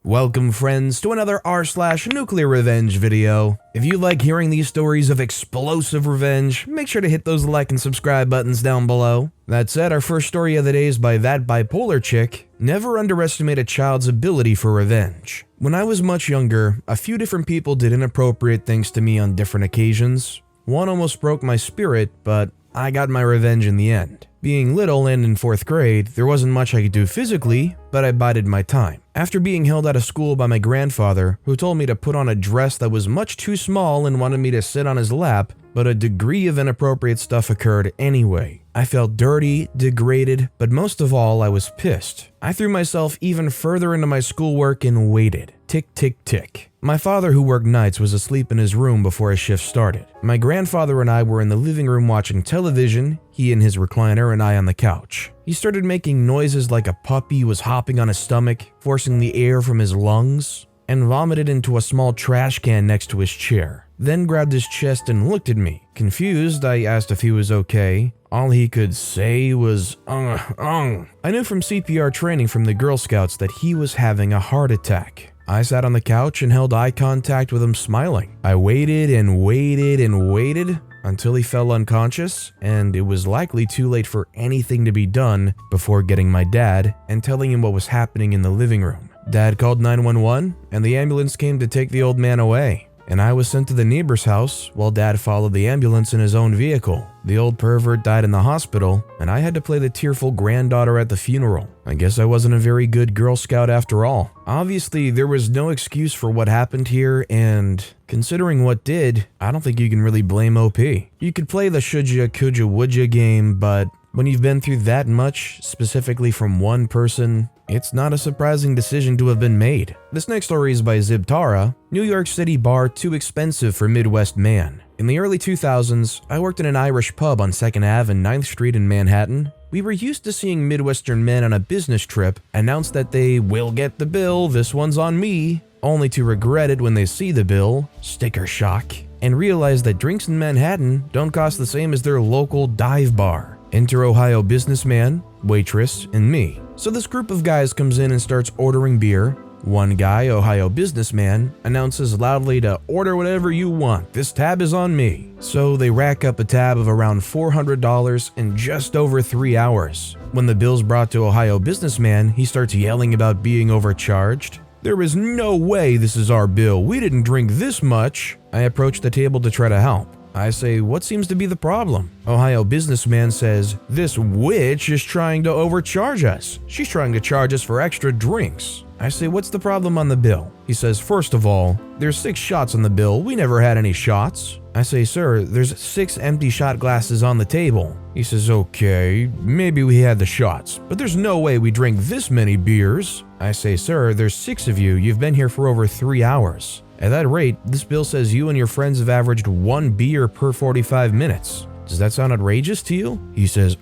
Welcome friends to another r/NuclearRevenge video. If you like hearing these stories of explosive revenge, make sure to hit those like and subscribe buttons down below. That said, our first story of the day is by That Bipolar Chick. Never underestimate a child's ability for revenge. When I was much younger, a few different people did inappropriate things to me on different occasions. One almost broke my spirit, but I got my revenge in the end. Being little and in 4th grade, there wasn't much I could do physically, but I bided my time. After being held out of school by my grandfather, who told me to put on a dress that was much too small and wanted me to sit on his lap, but a degree of inappropriate stuff occurred anyway. I felt dirty, degraded, but most of all, I was pissed. I threw myself even further into my schoolwork and waited. Tick, tick, tick. My father, who worked nights, was asleep in his room before his shift started. My grandfather and I were in the living room watching television, he in his recliner and I on the couch. He started making noises like a puppy was hopping on his stomach, forcing the air from his lungs, and vomited into a small trash can next to his chair. Then grabbed his chest and looked at me. Confused, I asked if he was okay. All he could say was, I knew from CPR training from the Girl Scouts that he was having a heart attack. I sat on the couch and held eye contact with him, smiling. I waited and waited and waited until he fell unconscious, and it was likely too late for anything to be done before getting my dad and telling him what was happening in the living room. Dad called 911, and the ambulance came to take the old man away. And I was sent to the neighbor's house while Dad followed the ambulance in his own vehicle. The old pervert died in the hospital, and I had to play the tearful granddaughter at the funeral. I guess I wasn't a very good Girl Scout after all. Obviously, there was no excuse for what happened here, and considering what did, I don't think you can really blame OP. You could play the shoulda, coulda, woulda game, but when you've been through that much, specifically from one person, it's not a surprising decision to have been made. This next story is by Zibtara. New York City bar too expensive for Midwest man. In the early 2000s, I worked in an Irish pub on 2nd Ave and 9th Street in Manhattan. We were used to seeing Midwestern men on a business trip announce that they will get the bill, this one's on me, only to regret it when they see the bill, sticker shock, and realize that drinks in Manhattan don't cost the same as their local dive bar. Enter Ohio businessman, waitress, and me. So this group of guys comes in and starts ordering beer. One guy, Ohio businessman, announces loudly to order whatever you want, this tab is on me. So they rack up a tab of around $400 in just over 3 hours. When the bill's brought to Ohio businessman, he starts yelling about being overcharged. There is no way this is our bill, we didn't drink this much. I approach the table to try to help. I say, what seems to be the problem? Ohio businessman says, this witch is trying to overcharge us. She's trying to charge us for extra drinks. I say, what's the problem on the bill? He says, first of all, there's 6 shots on the bill. We never had any shots. I say, sir, there's 6 empty shot glasses on the table. He says, okay, maybe we had the shots, but there's no way we drink this many beers. I say, sir, there's 6 of you. You've been here for over 3 hours. At that rate, this bill says you and your friends have averaged 1 beer per 45 minutes. Does that sound outrageous to you? He says,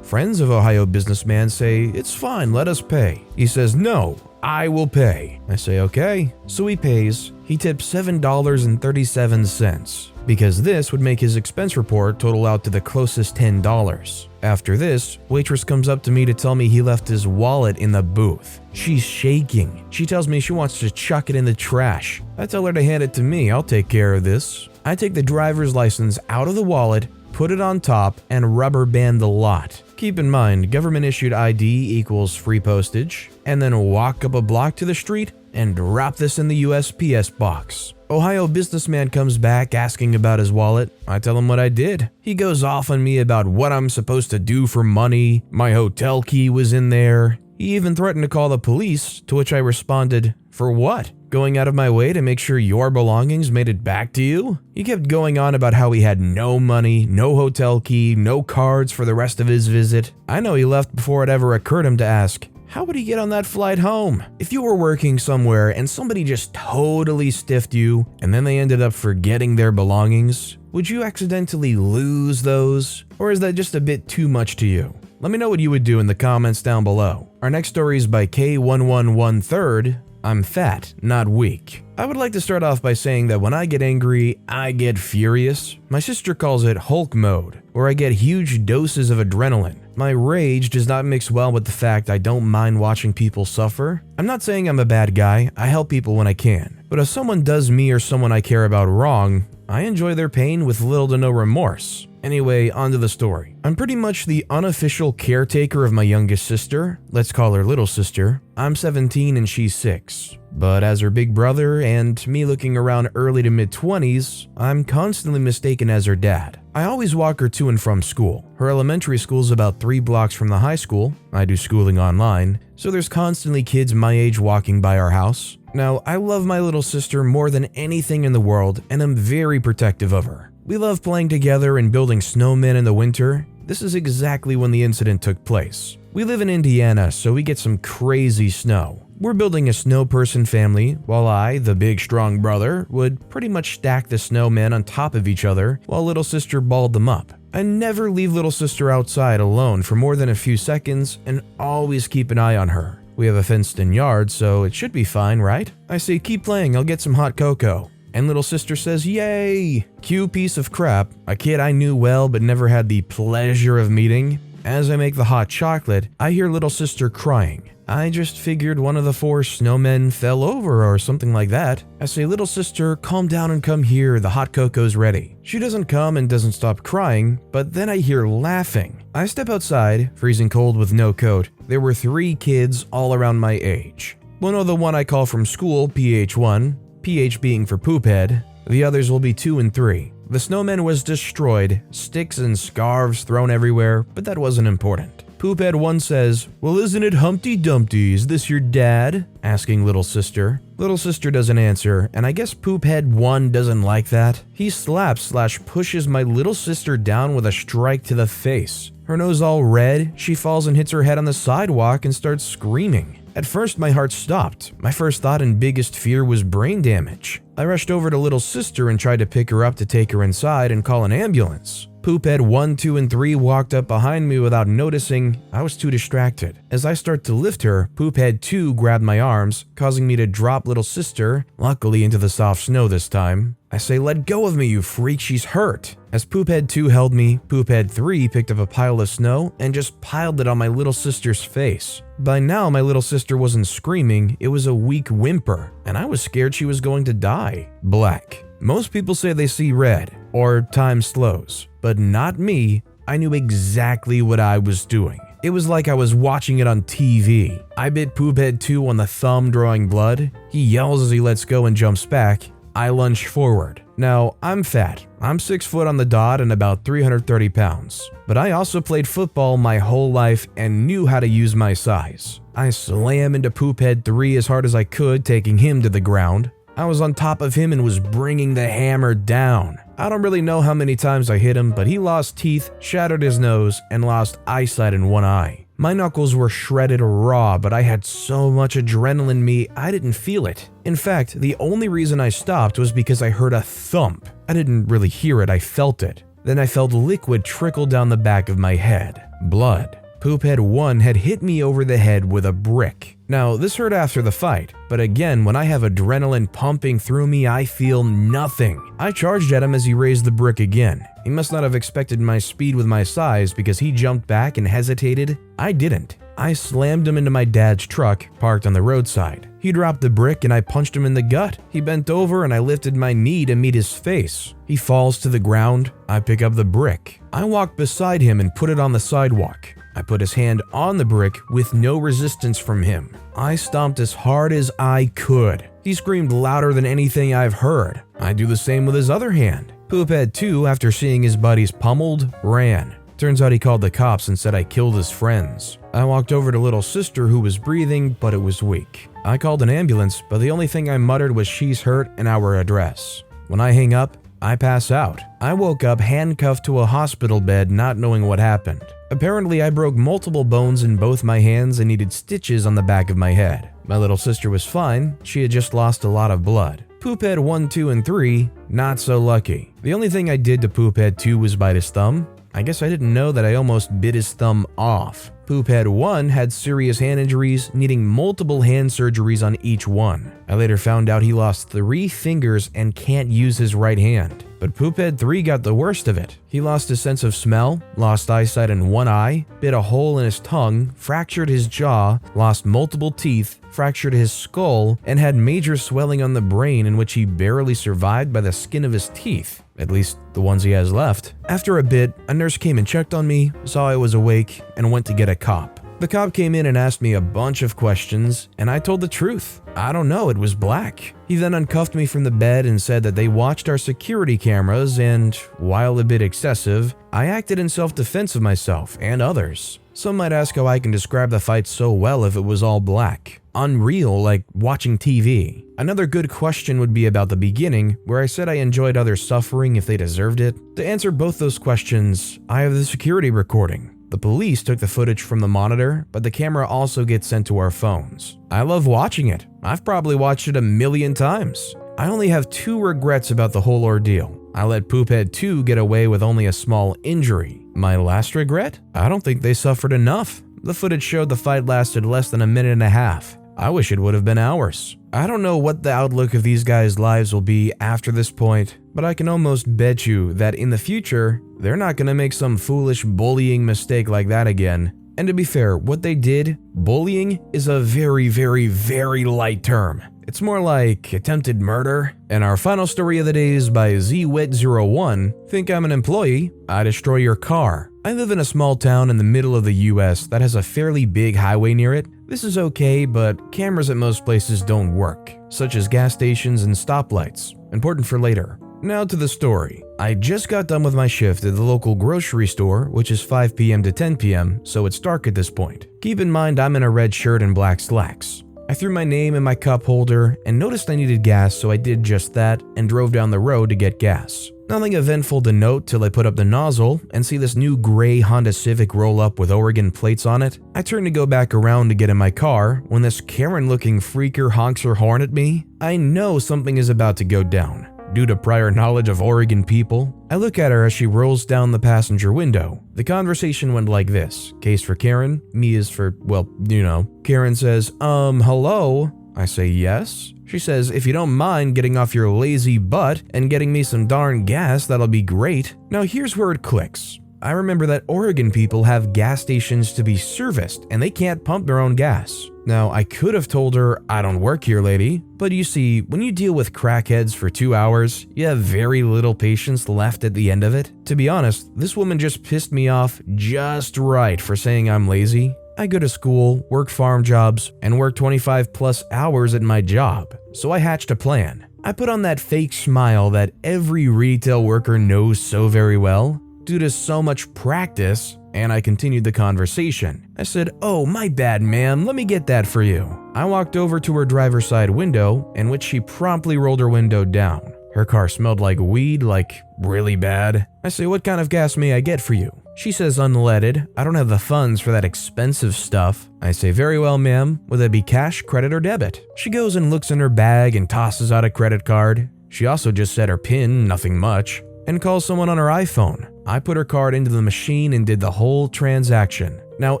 Friends of Ohio businessman say, it's fine, let us pay. He says, no, I will pay. I say, okay. So he pays. He tips $7.37, because this would make his expense report total out to the closest $10. After this, waitress comes up to me to tell me he left his wallet in the booth. She's shaking. She tells me she wants to chuck it in the trash. I tell her to hand it to me, I'll take care of this. I take the driver's license out of the wallet, put it on top, and rubber band the lot. Keep in mind, government issued ID equals free postage, and then walk up a block to the street and drop this in the USPS box. Ohio businessman comes back asking about his wallet. I tell him what I did. He goes off on me about what I'm supposed to do for money. My hotel key was in there. He even threatened to call the police, to which I responded, for what? Going out of my way to make sure your belongings made it back to you? He kept going on about how he had no money, no hotel key, no cards for the rest of his visit. I know he left before it ever occurred to him to ask, how would he get on that flight home? If you were working somewhere and somebody just totally stiffed you and then they ended up forgetting their belongings, would you accidentally lose those? Or is that just a bit too much to you? Let me know what you would do in the comments down below. Our next story is by K1113. I'm fat, not weak. I would like to start off by saying that when I get angry, I get furious. My sister calls it Hulk mode, where I get huge doses of adrenaline. My rage does not mix well with the fact I don't mind watching people suffer. I'm not saying I'm a bad guy, I help people when I can. But if someone does me or someone I care about wrong, I enjoy their pain with little to no remorse. Anyway, onto the story. I'm pretty much the unofficial caretaker of my youngest sister. Let's call her little sister. I'm 17 and she's 6. But as her big brother and me looking around early to mid-20s, I'm constantly mistaken as her dad. I always walk her to and from school. Her elementary school's about 3 blocks from the high school. I do schooling online, so there's constantly kids my age walking by our house. Now, I love my little sister more than anything in the world, and I'm very protective of her. We love playing together and building snowmen in the winter. This is exactly when the incident took place. We live in Indiana, so we get some crazy snow. We're building a snow person family, while I, the big strong brother, would pretty much stack the snowmen on top of each other while little sister balled them up. I never leave little sister outside alone for more than a few seconds and always keep an eye on her. We have a fenced-in yard, so it should be fine, right? I say, keep playing, I'll get some hot cocoa. And little sister says, yay! Cue piece of crap, a kid I knew well but never had the pleasure of meeting. As I make the hot chocolate, I hear little sister crying. I just figured one of the 4 snowmen fell over or something like that. I say, little sister, calm down and come here, the hot cocoa's ready. She doesn't come and doesn't stop crying, but then I hear laughing. I step outside, freezing cold with no coat. There were 3 kids all around my age. One of the one I call from school, PH1, PH being for poophead. The others will be 2 and 3. The snowman was destroyed, sticks and scarves thrown everywhere, but that wasn't important. Poophead 1 says, well, isn't it Humpty Dumpty? Is this your dad? Asking little sister. Little sister doesn't answer, and I guess Poophead 1 doesn't like that. He slaps/pushes my little sister down with a strike to the face. Her nose all red, she falls and hits her head on the sidewalk and starts screaming. At first, my heart stopped. My first thought and biggest fear was brain damage. I rushed over to little sister and tried to pick her up to take her inside and call an ambulance. Poophead 1, 2, and 3 walked up behind me without noticing. I was too distracted. As I start to lift her, Poophead 2 grabbed my arms, causing me to drop little sister, luckily into the soft snow this time. I say, let go of me, you freak, she's hurt. As Poophead 2 held me, Poophead 3 picked up a pile of snow and just piled it on my little sister's face. By now, my little sister wasn't screaming, it was a weak whimper, and I was scared she was going to die. Black. Most people say they see red, or time slows, but not me. I knew exactly what I was doing. It was like I was watching it on TV. I bit Poophead 2 on the thumb, drawing blood. He yells as he lets go and jumps back. I lunge forward. Now, I'm fat. I'm 6 foot on the dot and about 330 pounds. But I also played football my whole life and knew how to use my size. I slam into Poophead 3 as hard as I could, taking him to the ground. I was on top of him and was bringing the hammer down. I don't really know how many times I hit him, but he lost teeth, shattered his nose, and lost eyesight in one eye. My knuckles were shredded raw, but I had so much adrenaline in me, I didn't feel it. In fact, the only reason I stopped was because I heard a thump. I didn't really hear it, I felt it. Then I felt liquid trickle down the back of my head. Blood. Poophead 1 had hit me over the head with a brick. Now, this hurt after the fight, but again, when I have adrenaline pumping through me, I feel nothing. I charged at him as he raised the brick again. He must not have expected my speed with my size because he jumped back and hesitated. I didn't. I slammed him into my dad's truck, parked on the roadside. He dropped the brick and I punched him in the gut. He bent over and I lifted my knee to meet his face. He falls to the ground. I pick up the brick. I walk beside him and put it on the sidewalk. I put his hand on the brick with no resistance from him. I stomped as hard as I could. He screamed louder than anything I've heard. I do the same with his other hand. Poophead 2, after seeing his buddies pummeled, ran. Turns out he called the cops and said I killed his friends. I walked over to little sister who was breathing, but it was weak. I called an ambulance, but the only thing I muttered was she's hurt and our address. When I hang up, I pass out. I woke up handcuffed to a hospital bed, not knowing what happened. Apparently, I broke multiple bones in both my hands and needed stitches on the back of my head. My little sister was fine, she had just lost a lot of blood. Poophead 1, 2, and 3, not so lucky. The only thing I did to Poophead 2 was bite his thumb. I guess I didn't know that I almost bit his thumb off. Poophead 1 had serious hand injuries, needing multiple hand surgeries on each one. I later found out he lost 3 fingers and can't use his right hand. But Poophead 3 got the worst of it. He lost his sense of smell, lost eyesight in one eye, bit a hole in his tongue, fractured his jaw, lost multiple teeth, fractured his skull, and had major swelling on the brain in which he barely survived by the skin of his teeth. At least the ones he has left. After a bit, a nurse came and checked on me, saw I was awake, and went to get a cop. The cop came in and asked me a bunch of questions, and I told the truth. I don't know, it was black. He then uncuffed me from the bed and said that they watched our security cameras and, while a bit excessive, I acted in self-defense of myself and others. Some might ask how I can describe the fight so well if it was all black. Unreal, like watching TV. Another good question would be about the beginning, where I said I enjoyed others suffering if they deserved it. To answer both those questions, I have the security recording. The police took the footage from the monitor, but the camera also gets sent to our phones. I love watching it. I've probably watched it 1,000,000 times. I only have 2 regrets about the whole ordeal. I let Poophead 2 get away with only a small injury. My last regret? I don't think they suffered enough. The footage showed the fight lasted less than 1.5 minutes. I wish it would have been hours. I don't know what the outlook of these guys' lives will be after this point, but I can almost bet you that in the future, they're not gonna make some foolish bullying mistake like that again. And to be fair, what they did, bullying, is a very, very, very light term. It's more like attempted murder. And our final story of the day is by ZWet01. Think I'm an employee? I destroy your car. I live in a small town in the middle of the US that has a fairly big highway near it. This is okay, but cameras at most places don't work, such as gas stations and stoplights. Important for later. Now to the story. I just got done with my shift at the local grocery store, which is 5 p.m. to 10 p.m., so it's dark at this point. Keep in mind I'm in a red shirt and black slacks. I threw my name in my cup holder and noticed I needed gas, so I did just that and drove down the road to get gas. Nothing eventful to note till I put up the nozzle and see this new gray Honda Civic roll up with Oregon plates on it. I turned to go back around to get in my car when this Karen-looking freaker honks her horn at me. I know something is about to go down. Due to prior knowledge of Oregon people, I look at her as she rolls down the passenger window. The conversation went like this. Case for Karen, me is for, well, you know. Karen says, hello? I say yes. She says, if you don't mind getting off your lazy butt and getting me some darn gas, that'll be great. Now here's where it clicks. I remember that Oregon people have gas stations to be serviced and they can't pump their own gas. Now, I could have told her, I don't work here, lady, but you see, when you deal with crackheads for 2 hours, you have very little patience left at the end of it. To be honest, this woman just pissed me off just right for saying I'm lazy. I go to school, work farm jobs, and work 25 plus hours at my job, so I hatched a plan. I put on that fake smile that every retail worker knows so very well. Due to so much practice, and I continued the conversation. I said, oh, my bad, ma'am, let me get that for you. I walked over to her driver's side window, in which she promptly rolled her window down. Her car smelled like weed, like really bad. I say, what kind of gas may I get for you? She says unleaded. I don't have the funds for that expensive stuff. I say, very well, ma'am. Will that be cash, credit, or debit? She goes and looks in her bag and tosses out a credit card. She also just said her PIN, nothing much, and calls someone on her iPhone. I put her card into the machine and did the whole transaction. Now,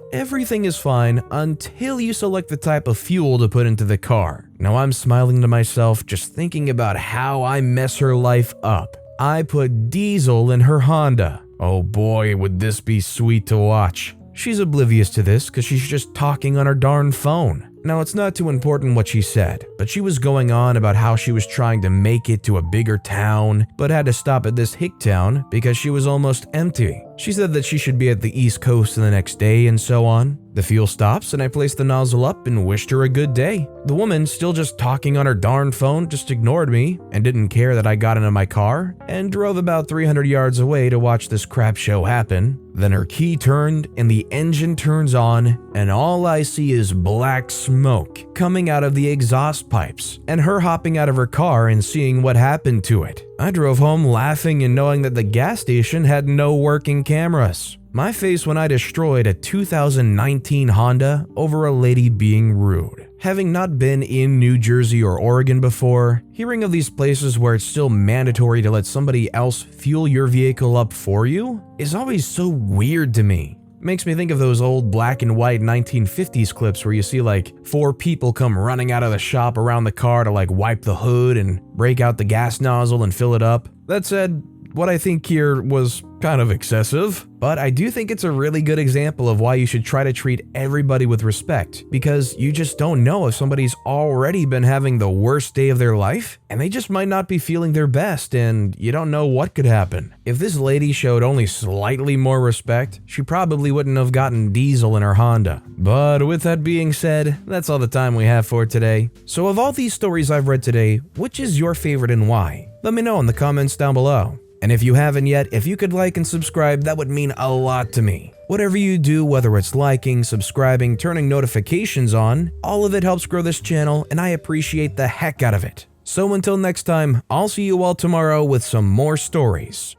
everything is fine until you select the type of fuel to put into the car. Now, I'm smiling to myself, just thinking about how I mess her life up. I put diesel in her Honda. Oh boy, would this be sweet to watch. She's oblivious to this because she's just talking on her darn phone. Now, it's not too important what she said, but she was going on about how she was trying to make it to a bigger town, but had to stop at this hick town because she was almost empty. She said that she should be at the East Coast the next day and so on. The fuel stops and I placed the nozzle up and wished her a good day. The woman, still just talking on her darn phone, just ignored me and didn't care that I got into my car and drove about 300 yards away to watch this crap show happen. Then her key turned and the engine turns on and all I see is black smoke coming out of the exhaust pipes and her hopping out of her car and seeing what happened to it. I drove home laughing and knowing that the gas station had no working cameras. My face when I destroyed a 2019 Honda over a lady being rude. Having not been in New Jersey or Oregon before, hearing of these places where it's still mandatory to let somebody else fuel your vehicle up for you is always so weird to me. Makes me think of those old black and white 1950s clips where you see like 4 people come running out of the shop around the car to like wipe the hood and break out the gas nozzle and fill it up. That said, what I think here was kind of excessive, but I do think it's a really good example of why you should try to treat everybody with respect, because you just don't know if somebody's already been having the worst day of their life, and they just might not be feeling their best, and you don't know what could happen. If this lady showed only slightly more respect, she probably wouldn't have gotten diesel in her Honda. But with that being said, that's all the time we have for today. So of all these stories I've read today, which is your favorite and why? Let me know in the comments down below. And if you haven't yet, if you could like and subscribe, that would mean a lot to me. Whatever you do, whether it's liking, subscribing, turning notifications on, all of it helps grow this channel, and I appreciate the heck out of it. So until next time, I'll see you all tomorrow with some more stories.